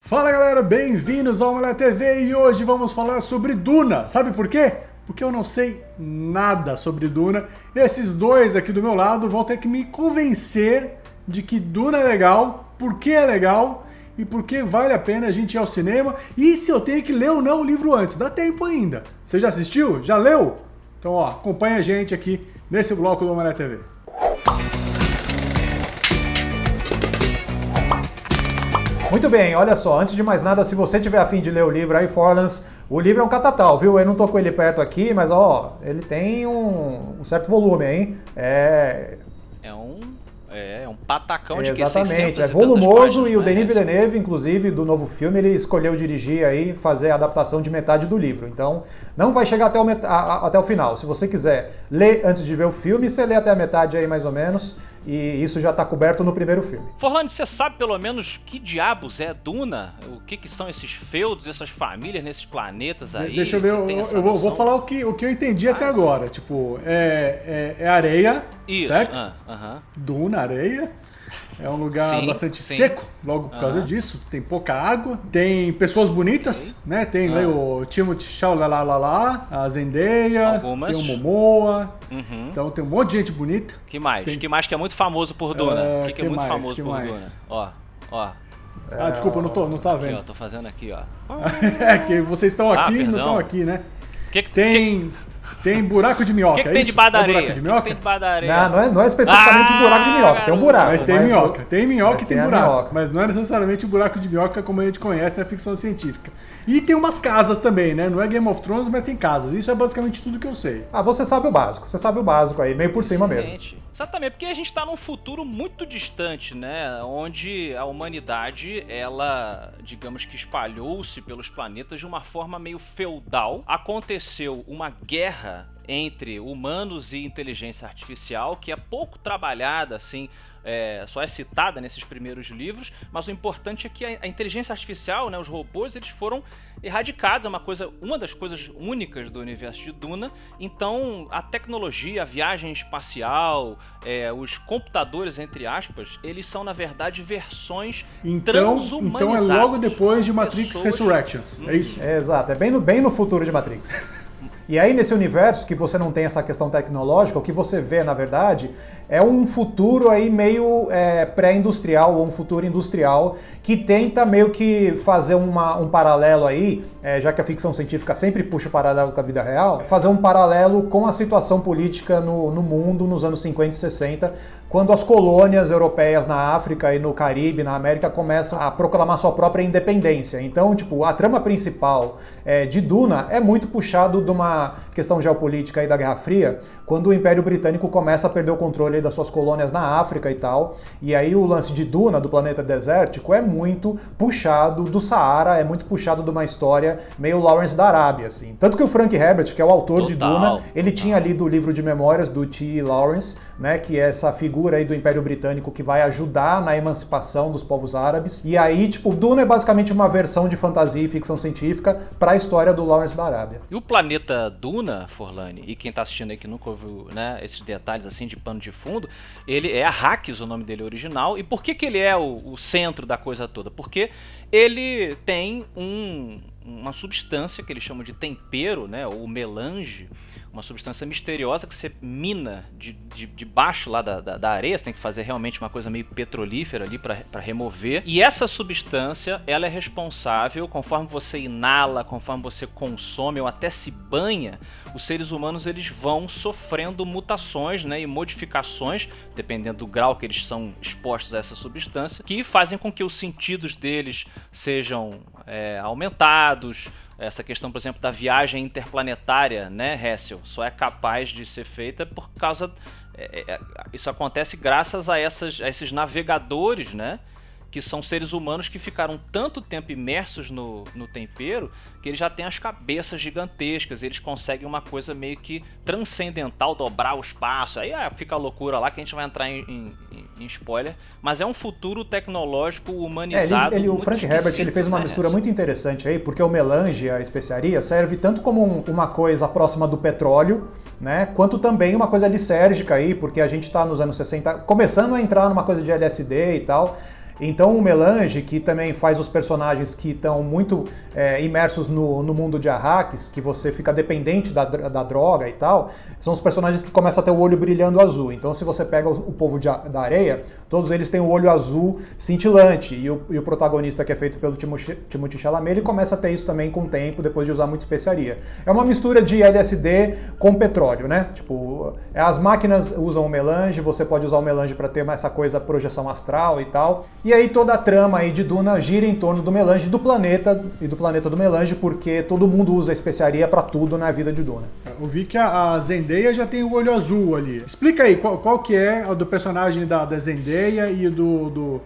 Fala galera, bem-vindos ao Omelete TV e hoje vamos falar sobre Duna. Sabe por quê? Porque eu não sei nada sobre Duna. Esses dois aqui do meu lado vão ter que me convencer de que Duna é legal, por que é legal e por que vale a pena a gente ir ao cinema e se eu tenho que ler ou não o livro antes. Dá tempo ainda. Você já assistiu? Já leu? Então ó, acompanha a gente aqui nesse bloco do Omelete TV. Muito bem, olha só, antes de mais nada, se você tiver a fim de ler o livro aí, Forlans, o livro é um catatal, viu? Eu não tô com ele perto aqui, mas ó, ele tem um certo volume, hein? É um patacão de Exatamente, 600 é e volumoso tantas e o páginas, Denis né? Villeneuve, inclusive, do novo filme, ele escolheu dirigir aí, fazer a adaptação de metade do livro. Então, não vai chegar até o final. Se você quiser ler antes de ver o filme, você lê até a metade aí, mais ou menos, e isso já está coberto no primeiro filme. Forlani, você sabe pelo menos que diabos é Duna? O que são esses feudos, essas famílias nesses planetas aí? Deixa eu ver, Você tem essa eu vou noção? falar o que eu entendi até agora. Tipo, é areia, Isso. certo? Aham. Duna, areia. É um lugar Sim, bastante sim. seco, logo por causa disso. Tem pouca água. Tem pessoas bonitas, né? Tem lá o Timothée Chalalalala, a Zendaya, Algumas. tem o Momoa. Uhum. Então tem um monte de gente bonita. Que mais? Tem- Que mais que é muito famoso por Duna? O que é que muito mais? famoso Que por mais? Duna? Ó. Ah, desculpa, não tá Aqui, ó. vendo. Tô fazendo aqui, ó. É que vocês estão aqui e não perdão. estão aqui, né? Que Tem buraco de minhoca, que é tem isso? de badareia? É buraco de Que minhoca? tem de badareia? Não é especificamente um buraco de minhoca, tem um buraco. Mas tem minhoca. Tem minhoca mas e tem tem a buraco. minhoca. Mas não é necessariamente o buraco de minhoca como a gente conhece na ficção científica. E tem umas casas também, né? Não é Game of Thrones, mas tem casas. Isso é basicamente tudo que eu sei. Ah, você sabe o básico aí, meio por cima mesmo. Exatamente, porque a gente tá num futuro muito distante, né? Onde a humanidade, ela, digamos que espalhou-se pelos planetas de uma forma meio feudal. Aconteceu uma guerra entre humanos e inteligência artificial que é pouco trabalhada, assim, só é citada nesses primeiros livros, mas o importante é que a inteligência artificial, né, os robôs, eles foram erradicados, é uma das coisas únicas do universo de Duna. Então a tecnologia, a viagem espacial, os computadores, entre aspas, eles são na verdade versões transhumanizadas. Então é logo depois de Matrix Pessoas- Resurrections, é isso? Exato, é bem no futuro de Matrix. E aí, nesse universo que você não tem essa questão tecnológica, o que você vê, na verdade, é um futuro aí meio pré-industrial, ou um futuro industrial, que tenta meio que fazer um paralelo aí, já que a ficção científica sempre puxa o paralelo com a vida real, fazer um paralelo com a situação política no mundo nos anos 50 e 60, quando as colônias europeias na África e no Caribe, na América, começam a proclamar sua própria independência. Então, tipo, a trama principal de Duna é muito puxado de uma questão geopolítica aí da Guerra Fria, quando o Império Britânico começa a perder o controle aí das suas colônias na África e tal. E aí o lance de Duna, do planeta desértico, é muito puxado do Saara, é muito puxado de uma história meio Lawrence da Arábia, assim. Tanto que o Frank Herbert, que é o autor de Duna, ele tinha lido o livro de memórias do T. Lawrence, né, que é essa figura aí do Império Britânico que vai ajudar na emancipação dos povos árabes. E aí, tipo, Duna é basicamente uma versão de fantasia e ficção científica para a história do Lawrence da Arábia. E o planeta Duna, Forlani, e quem tá assistindo aí que nunca ouviu, né, esses detalhes assim de pano de fundo, ele é Arrakis, o nome dele original. E por que ele é o centro da coisa toda? Porque ele tem uma substância que eles chamam de tempero, né, ou melange, uma substância misteriosa que você mina de baixo lá da areia. Você tem que fazer realmente uma coisa meio petrolífera ali para remover. E essa substância, ela é responsável, conforme você inala, conforme você consome ou até se banha, os seres humanos eles vão sofrendo mutações, né, e modificações, dependendo do grau que eles são expostos a essa substância, que fazem com que os sentidos deles sejam aumentados. Essa questão, por exemplo, da viagem interplanetária, né, Hessel, só é capaz de ser feita por causa... isso acontece graças a esses navegadores, né, que são seres humanos que ficaram tanto tempo imersos no tempero que eles já têm as cabeças gigantescas, eles conseguem uma coisa meio que transcendental, dobrar o espaço. Aí fica a loucura lá que a gente vai entrar em spoiler, mas é um futuro tecnológico humanizado. O Frank Herbert ele fez uma mistura muito interessante aí, porque o melange, a especiaria, serve tanto como uma coisa próxima do petróleo, né, quanto também uma coisa lisérgica aí, porque a gente está nos anos 60 começando a entrar numa coisa de LSD e tal. Então o Melange, que também faz os personagens que estão muito imersos no mundo de Arrakis, que você fica dependente da droga e tal, são os personagens que começam a ter o olho brilhando azul. Então se você pega o povo da areia, todos eles têm o olho azul cintilante. E o protagonista, que é feito pelo Timothée Chalamet, ele começa a ter isso também com o tempo, depois de usar muita especiaria. É uma mistura de LSD com petróleo, né? Tipo, as máquinas usam o Melange, você pode usar o Melange para ter essa coisa, projeção astral e tal. E aí toda a trama aí de Duna gira em torno do Melange e do planeta do Melange, porque todo mundo usa especiaria para tudo na vida de Duna. Eu vi que a Zendaya já tem o olho azul ali. Explica aí, qual que é o do personagem da Zendaya e do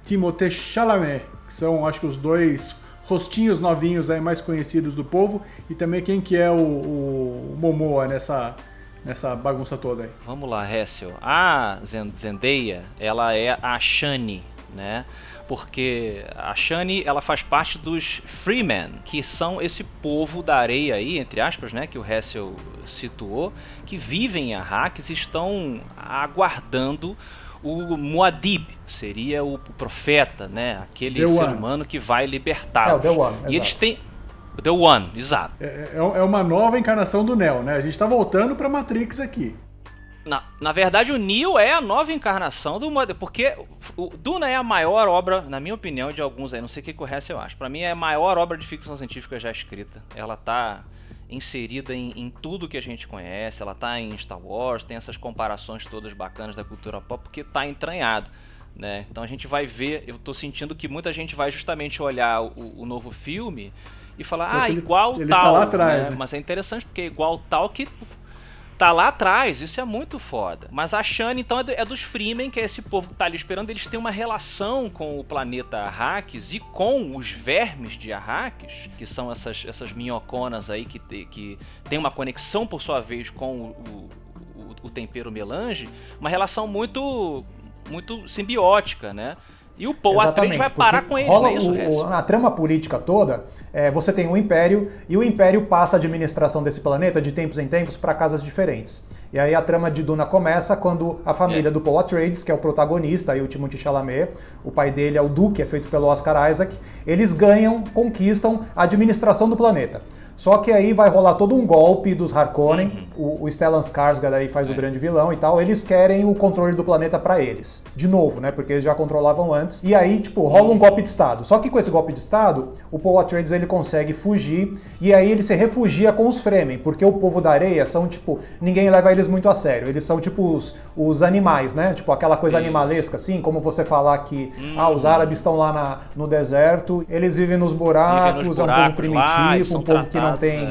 Timothée Chalamet, que são, acho que, os dois rostinhos novinhos aí mais conhecidos do povo, e também quem que é o Momoa nessa bagunça toda aí. Vamos lá, Hessel. A Zendaya, ela é a Shani, né? Porque a Shani, ela faz parte dos Freemen, que são esse povo da areia aí, entre aspas, né, que o Hessel situou, que vivem em Arrakis e estão aguardando o Muad'Dib, seria o profeta, né, aquele ser humano que vai libertá-los. É, o The One, e eles têm The One, exato. É uma nova encarnação do Neo, né? A gente tá voltando pra Matrix aqui. Na verdade, o Neo é a nova encarnação do Muad'Dib, porque o Duna é a maior obra, na minha opinião, de alguns aí, não sei o que o resto eu acho. Pra mim é a maior obra de ficção científica já escrita. Ela tá inserida em tudo que a gente conhece, ela tá em Star Wars, tem essas comparações todas bacanas da cultura pop, porque tá entranhado, né? Então a gente vai ver, eu tô sentindo que muita gente vai justamente olhar o novo filme e falar, igual ele tal, tá lá atrás, né? Mas é interessante porque é igual tal que tá lá atrás, isso é muito foda. Mas a Shani, então, é dos Freemen, que é esse povo que tá ali esperando. Eles têm uma relação com o planeta Arrakis e com os vermes de Arrakis, que são essas minhoconas aí que tem uma conexão, por sua vez, com o tempero Melange, uma relação muito, muito simbiótica, né? E o Paul Atreides vai parar com ele, rola não é isso, na trama política toda, você tem um império, e o império passa a administração desse planeta de tempos em tempos para casas diferentes. E aí a trama de Duna começa quando a família do Paul Atreides, que é o protagonista, aí o Timothée Chalamet, o pai dele é o Duque, é feito pelo Oscar Isaac, eles conquistam a administração do planeta. Só que aí vai rolar todo um golpe dos Harkonnen, o Stellan Skarsgård aí faz o grande vilão e tal, eles querem o controle do planeta pra eles. De novo, né, porque eles já controlavam antes. E aí, tipo, rola um golpe de Estado. Só que com esse golpe de Estado, o Paul Atreides, ele consegue fugir, e aí ele se refugia com os Fremen, porque o povo da areia são, tipo, ninguém leva eles muito a sério. Eles são, tipo, os animais, né, tipo, aquela coisa animalesca, assim, como você falar que, os árabes estão lá no deserto, eles vivem nos buracos, é um povo primitivo, um povo que não tem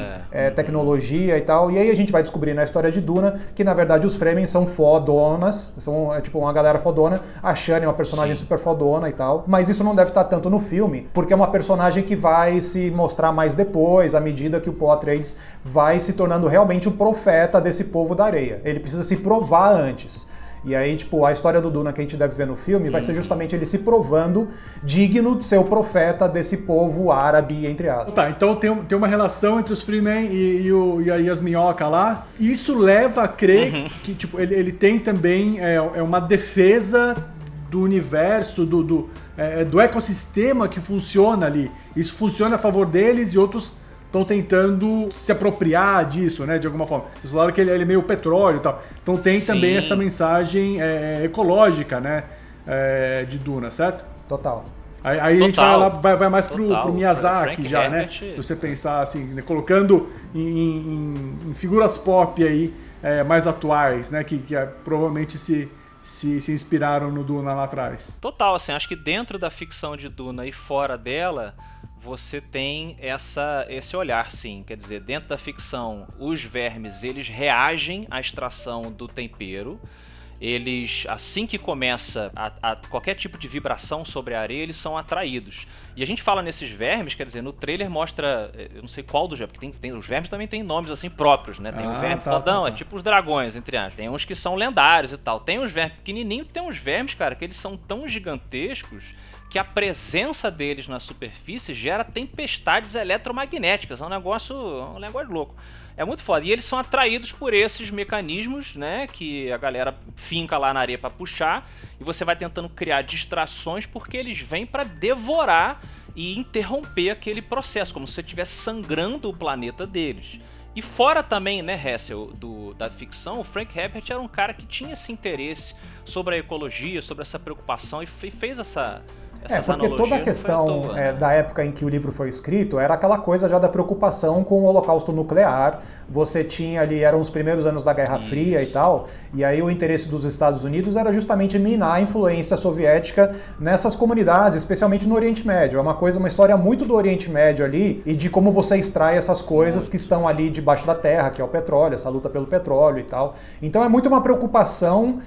tecnologia e tal. E aí a gente vai descobrir na história de Duna que, na verdade, os Fremen são fodonas, são tipo uma galera fodona. A Shani é uma personagem super fodona e tal. Mas isso não deve estar tanto no filme, porque é uma personagem que vai se mostrar mais depois, à medida que o Paul Atreides vai se tornando realmente o profeta desse povo da areia. Ele precisa se provar antes. E aí, tipo, a história do Duna que a gente deve ver no filme vai ser justamente ele se provando digno de ser o profeta desse povo árabe, entre aspas. Tá, então tem uma relação entre os Freemen e as minhocas lá. Isso leva a crer que, tipo, ele tem também uma defesa do universo, do ecossistema que funciona ali. Isso funciona a favor deles e outros estão tentando se apropriar disso, né, de alguma forma. Vocês falaram que ele é meio petróleo e tal. Então tem também essa mensagem ecológica, né, de Duna, certo? Total. Aí a gente vai mais pro Miyazaki Frank já, Herbert. né? Você pensar assim, né, colocando em figuras pop aí mais atuais, né, que provavelmente se inspiraram no Duna lá atrás. Total, assim, acho que dentro da ficção de Duna e fora dela, você tem esse olhar, sim. Quer dizer, dentro da ficção, os vermes, eles reagem à extração do tempero. Eles, assim que começa qualquer tipo de vibração sobre a areia, eles são atraídos. E a gente fala nesses vermes, quer dizer, no trailer mostra, eu não sei qual dos vermes, porque os vermes também têm nomes assim próprios, né? Tem o verme fodão, é tipo os dragões, entre aspas. Tem uns que são lendários e tal. Tem os vermes pequenininhos, tem uns vermes, cara, que eles são tão gigantescos que a presença deles na superfície gera tempestades eletromagnéticas. É um negócio louco. É muito foda. E eles são atraídos por esses mecanismos, né? Que a galera finca lá na areia pra puxar. E você vai tentando criar distrações porque eles vêm pra devorar e interromper aquele processo, como se você estivesse sangrando o planeta deles. E fora também, né, Hessel, da ficção, o Frank Herbert era um cara que tinha esse interesse sobre a ecologia, sobre essa preocupação e fez essas porque toda a questão da época em que o livro foi escrito era aquela coisa já da preocupação com o holocausto nuclear. Você tinha ali, eram os primeiros anos da Guerra Fria e tal, e aí o interesse dos Estados Unidos era justamente minar a influência soviética nessas comunidades, especialmente no Oriente Médio. É uma história muito do Oriente Médio ali e de como você extrai essas coisas que estão ali debaixo da terra, que é o petróleo, essa luta pelo petróleo e tal. Então é muito uma preocupação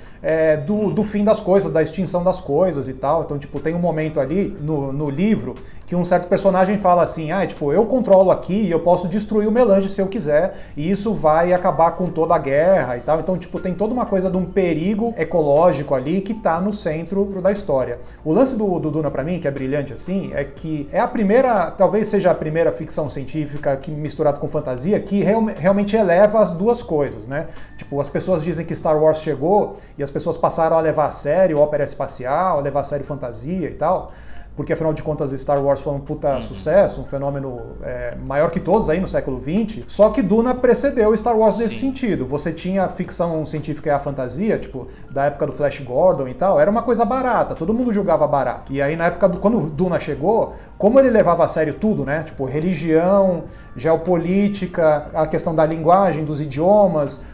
do fim das coisas, da extinção das coisas e tal. Então, tipo, tem um momento ali no livro que um certo personagem fala assim, eu controlo aqui e eu posso destruir o melange se eu quiser, e isso vai acabar com toda a guerra e tal. Então, tipo, tem toda uma coisa de um perigo ecológico ali que tá no centro da história. O lance do Duna pra mim, que é brilhante assim, é que é a primeira, talvez seja a primeira ficção científica que misturada com fantasia que realmente eleva as duas coisas, né? Tipo, as pessoas dizem que Star Wars chegou e as pessoas passaram a levar a sério ópera espacial, a levar a sério fantasia e tal, porque afinal de contas Star Wars foi um puta sucesso, um fenômeno maior que todos aí no século XX, só que Duna precedeu Star Wars nesse sentido. Você tinha a ficção científica e a fantasia, tipo, da época do Flash Gordon e tal, era uma coisa barata, todo mundo julgava barato. E aí na época, quando Duna chegou, como ele levava a sério tudo, né, tipo, religião, geopolítica, a questão da linguagem, dos idiomas,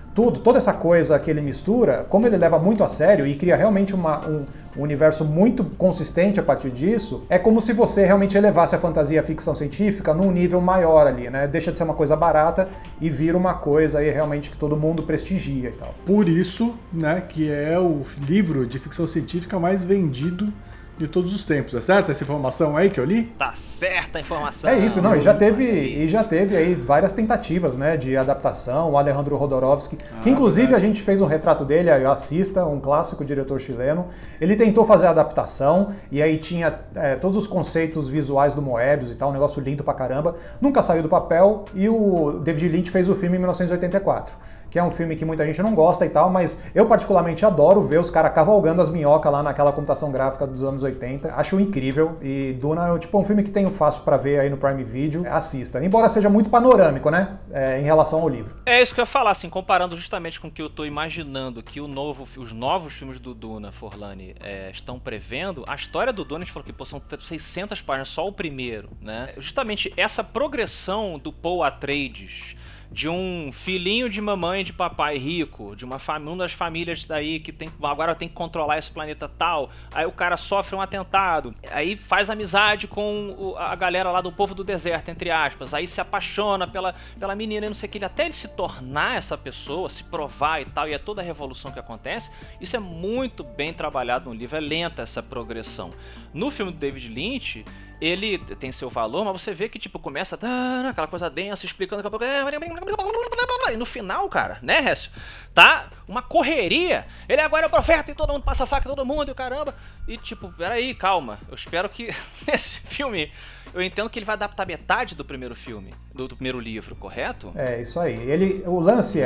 toda essa coisa que ele mistura, como ele leva muito a sério e cria realmente um universo muito consistente a partir disso, é como se você realmente elevasse a fantasia e a ficção científica num nível maior ali, né? Deixa de ser uma coisa barata e vira uma coisa aí realmente que todo mundo prestigia e tal. Por isso, né, que é o livro de ficção científica mais vendido de todos os tempos, é certo essa informação aí que eu li? Tá certa a informação. É isso, não, e já teve aí várias tentativas, né, de adaptação, o Alejandro Jodorowsky, que inclusive a gente fez um retrato dele, aí assista, um clássico diretor chileno, ele tentou fazer a adaptação, e aí tinha todos os conceitos visuais do Moebius e tal, um negócio lindo pra caramba, nunca saiu do papel, e o David Lynch fez o filme em 1984. Que é um filme que muita gente não gosta e tal, mas eu particularmente adoro ver os caras cavalgando as minhocas lá naquela computação gráfica dos anos 80. Acho incrível, e Duna é um filme que tenho fácil pra ver aí no Prime Video. Assista. Embora seja muito panorâmico, né, em relação ao livro. É isso que eu ia falar, assim, comparando justamente com o que eu tô imaginando que os novos filmes do Duna, Forlani, estão prevendo. A história do Duna, a gente falou que são 600 páginas, só o primeiro, né? Justamente essa progressão do Paul Atreides, de um filhinho de mamãe e de papai rico, de uma das famílias daí que agora tem que controlar esse planeta tal, aí o cara sofre um atentado, aí faz amizade com a galera lá do povo do deserto, entre aspas, aí se apaixona pela menina e não sei o que, até ele se tornar essa pessoa, se provar e tal, e é toda a revolução que acontece. Isso é muito bem trabalhado no livro, é lenta essa progressão. No filme do David Lynch, ele tem seu valor, mas você vê que, tipo, começa aquela coisa densa, explicando, daqui a pouco, e no final, cara, né, Récio? Tá uma correria. Ele agora é o profeta e todo mundo passa a faca em todo mundo e o caramba. E, tipo, peraí, calma. Eu espero que esse filme... Eu entendo que ele vai adaptar metade do primeiro filme, do primeiro livro, correto? É, isso aí. O lance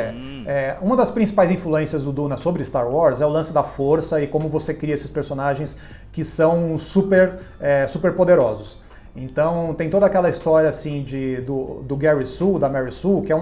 uma das principais influências do Duna sobre Star Wars é o lance da força e como você cria esses personagens que são super poderosos. Então tem toda aquela história assim do Gary Sue, da Mary Sue, que é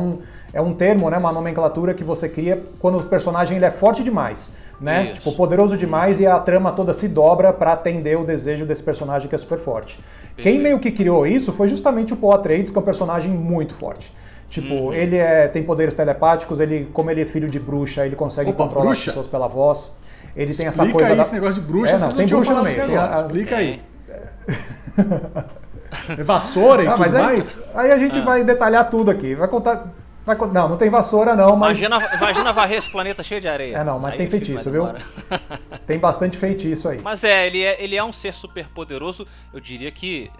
um termo, né, uma nomenclatura que você cria quando o personagem ele é forte demais, né? Isso. Tipo, poderoso demais, e a trama toda se dobra para atender o desejo desse personagem que é super forte. Perfeito. Quem meio que criou isso foi justamente o Paul Atreides, que é um personagem muito forte. Tipo, ele tem poderes telepáticos, como ele é filho de bruxa, ele consegue controlar as pessoas pela voz. Ele tem essa coisa esse negócio de bruxa, vocês tem bruxa no meio. Explica aí. Vassoura e tudo mais? Aí a gente vai detalhar tudo aqui. Vai contar... Não tem vassoura não, mas... Imagina varrer esse planeta cheio de areia. Mas aí tem feitiço, viu? Tem bastante feitiço aí. Mas ele é um ser super poderoso, eu diria que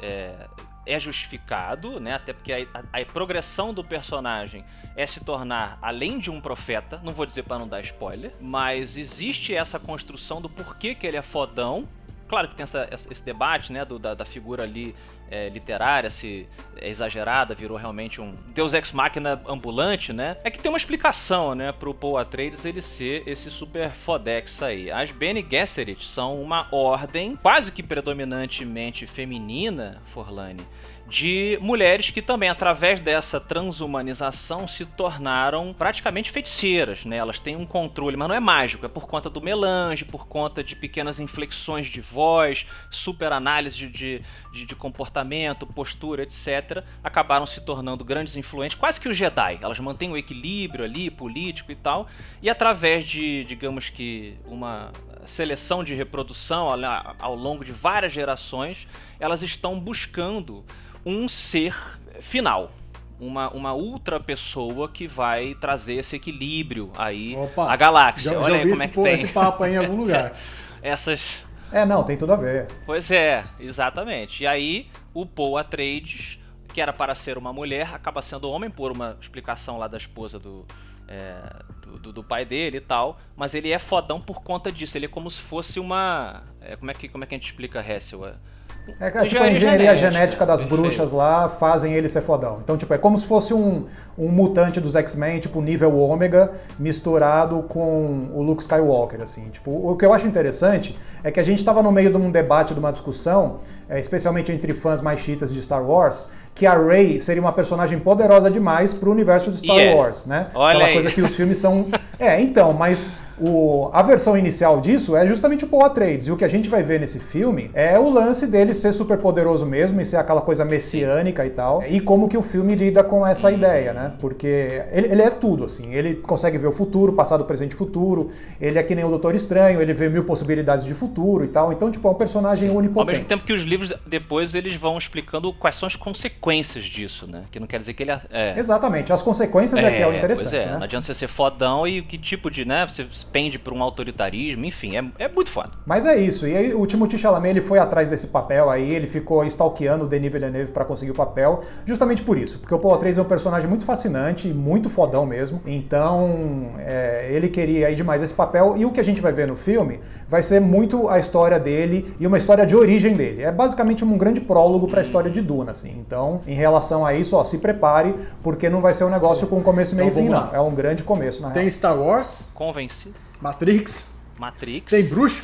é justificado, né? Até porque a progressão do personagem é se tornar, além de um profeta, não vou dizer para não dar spoiler, mas existe essa construção do porquê que ele é fodão. claro que tem esse debate, né, da figura ali literária, se é exagerada, virou realmente um Deus Ex Machina ambulante, né? É que tem uma explicação, né, pro Paul Atreides ele ser esse super fodex aí. As Bene Gesserit são uma ordem quase que predominantemente feminina, Forlani, de mulheres que também, através dessa transhumanização, se tornaram praticamente feiticeiras, né? Elas têm um controle, mas não é mágico, é por conta do melange, por conta de pequenas inflexões de voz, super análise de comportamento, postura, etc. Acabaram se tornando grandes influentes, quase que os Jedi. Elas mantêm o equilíbrio ali, político e tal, e através de, digamos que, uma seleção de reprodução ao longo de várias gerações, elas estão buscando um ser final, uma outra pessoa que vai trazer esse equilíbrio aí à galáxia. Olha aí como é que tem esse papo aí em algum lugar. Essas... não, tem tudo a ver. Pois é, exatamente. E aí o Paul Atreides, que era para ser uma mulher, acaba sendo homem por uma explicação lá da esposa do pai dele e tal, mas ele é fodão por conta disso. Ele é como se fosse uma... Como é que a gente explica Hessel? Tipo a engenharia genética das bruxas lá fazem ele ser fodão. Então, tipo, é como se fosse um mutante dos X-Men, tipo, nível ômega, misturado com o Luke Skywalker, assim. Tipo, o que eu acho interessante é que a gente estava no meio de um debate, de uma discussão, especialmente entre fãs mais chiitas de Star Wars, que a Rey seria uma personagem poderosa demais pro universo de Star Wars, né? Olha aquela aí. coisa que os filmes são... então, mas... A versão inicial disso é justamente o Paul Atreides, e o que a gente vai ver nesse filme é o lance dele ser super poderoso mesmo e ser aquela coisa messiânica e tal, e como que o filme lida com essa ideia, né? Porque ele é tudo, assim, ele consegue ver o futuro, passado, presente e futuro, ele é que nem o Doutor Estranho, ele vê 1000 possibilidades de futuro e tal, então, tipo, é um personagem onipotente. Ao mesmo tempo que os livros, depois, eles vão explicando quais são as consequências disso, né? Que não quer dizer que ele Exatamente, as consequências que é o interessante, pois né? Não adianta você ser fodão e que tipo de, né, você pende por um autoritarismo, enfim, é muito foda. Mas é isso, e aí o Timothée Chalamet ele foi atrás desse papel aí, ele ficou stalkeando o Denis Villeneuve pra conseguir o papel, justamente por isso, porque o Paul Atreides é um personagem muito fascinante e muito fodão mesmo, então ele queria aí demais esse papel, e o que a gente vai ver no filme vai ser muito a história dele e uma história de origem dele, é basicamente um grande prólogo pra história de Duna, assim, então em relação a isso, se prepare, porque não vai ser um negócio com começo, meio e fim, não, é um grande começo, na real. Tem Star Wars, Convencido. Matrix, Tem bruxa.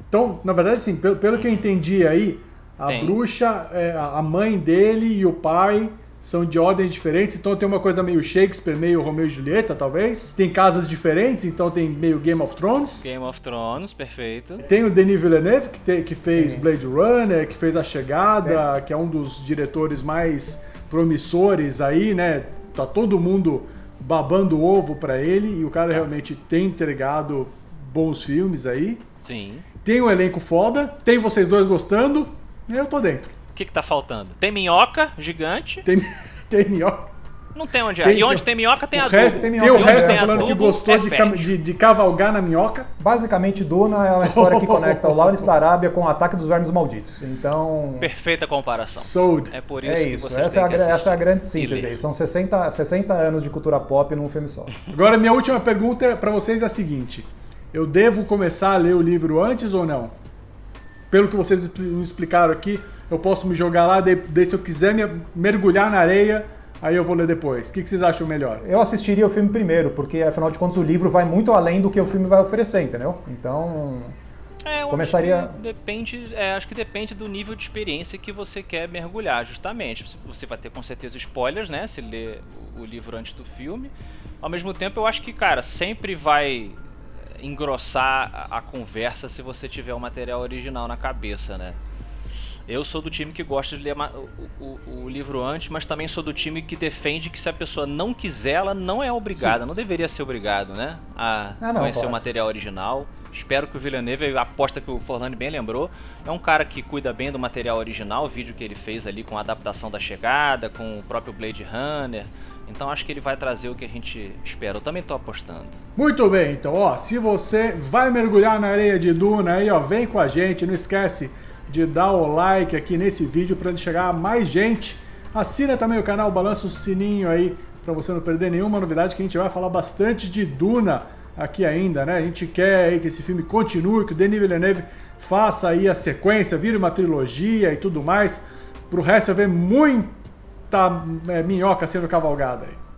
Então, na verdade, assim, pelo que eu entendi aí, a bruxa, a mãe dele e o pai são de ordens diferentes, então tem uma coisa meio Shakespeare, meio Romeu e Julieta, talvez. Tem casas diferentes, então tem meio Game of Thrones. Game of Thrones, perfeito. Tem o Denis Villeneuve, que fez Blade Runner, que fez A Chegada, que é um dos diretores mais promissores aí, né? Tá todo mundo babando o ovo pra ele, e o cara realmente tem entregado bons filmes aí. Sim. Tem um elenco foda, tem vocês dois gostando, eu tô dentro. O que tá faltando? Tem minhoca gigante. Tem minhoca. Não tem onde é. E onde tem minhoca tem adubo. Tem o resto tem falando que adubo, gostou de cavalgar na minhoca. Basicamente, Duna é uma história que conecta o Lawrence da Arábia com o Ataque dos Vermes Malditos. Então... Perfeita comparação. Sold. É por isso que vocês essa é a grande síntese aí. São 60 anos de cultura pop num filme só. Agora, minha última pergunta pra vocês é a seguinte. Eu devo começar a ler o livro antes ou não? Pelo que vocês me explicaram aqui, eu posso me jogar lá, daí se eu quiser mergulhar na areia, aí eu vou ler depois. O que vocês acham melhor? Eu assistiria o filme primeiro, porque afinal de contas o livro vai muito além do que o filme vai oferecer, entendeu? Então... começaria... acho que depende do nível de experiência que você quer mergulhar, justamente. Você vai ter com certeza spoilers, né? Se ler o livro antes do filme. Ao mesmo tempo, eu acho que, cara, sempre vai engrossar a conversa se você tiver o material original na cabeça, né? Eu sou do time que gosta de ler o livro antes, mas também sou do time que defende que se a pessoa não quiser, ela não é obrigada, não deveria ser obrigado, né? A conhecer o material original. Espero que o Villeneuve, a aposta que o Forlani bem lembrou, é um cara que cuida bem do material original, o vídeo que ele fez ali com a adaptação da Chegada, com o próprio Blade Runner. Então acho que ele vai trazer o que a gente espera. Eu também tô apostando. Muito bem, então, se você vai mergulhar na areia de Duna aí, vem com a gente, não esquece de dar o like aqui nesse vídeo para ele chegar a mais gente. Assina também o canal, balança o sininho aí para você não perder nenhuma novidade, que a gente vai falar bastante de Duna aqui ainda, né? A gente quer aí que esse filme continue, que o Denis Villeneuve faça aí a sequência, vire uma trilogia e tudo mais. Pro resto eu ver muita minhoca sendo cavalgada aí.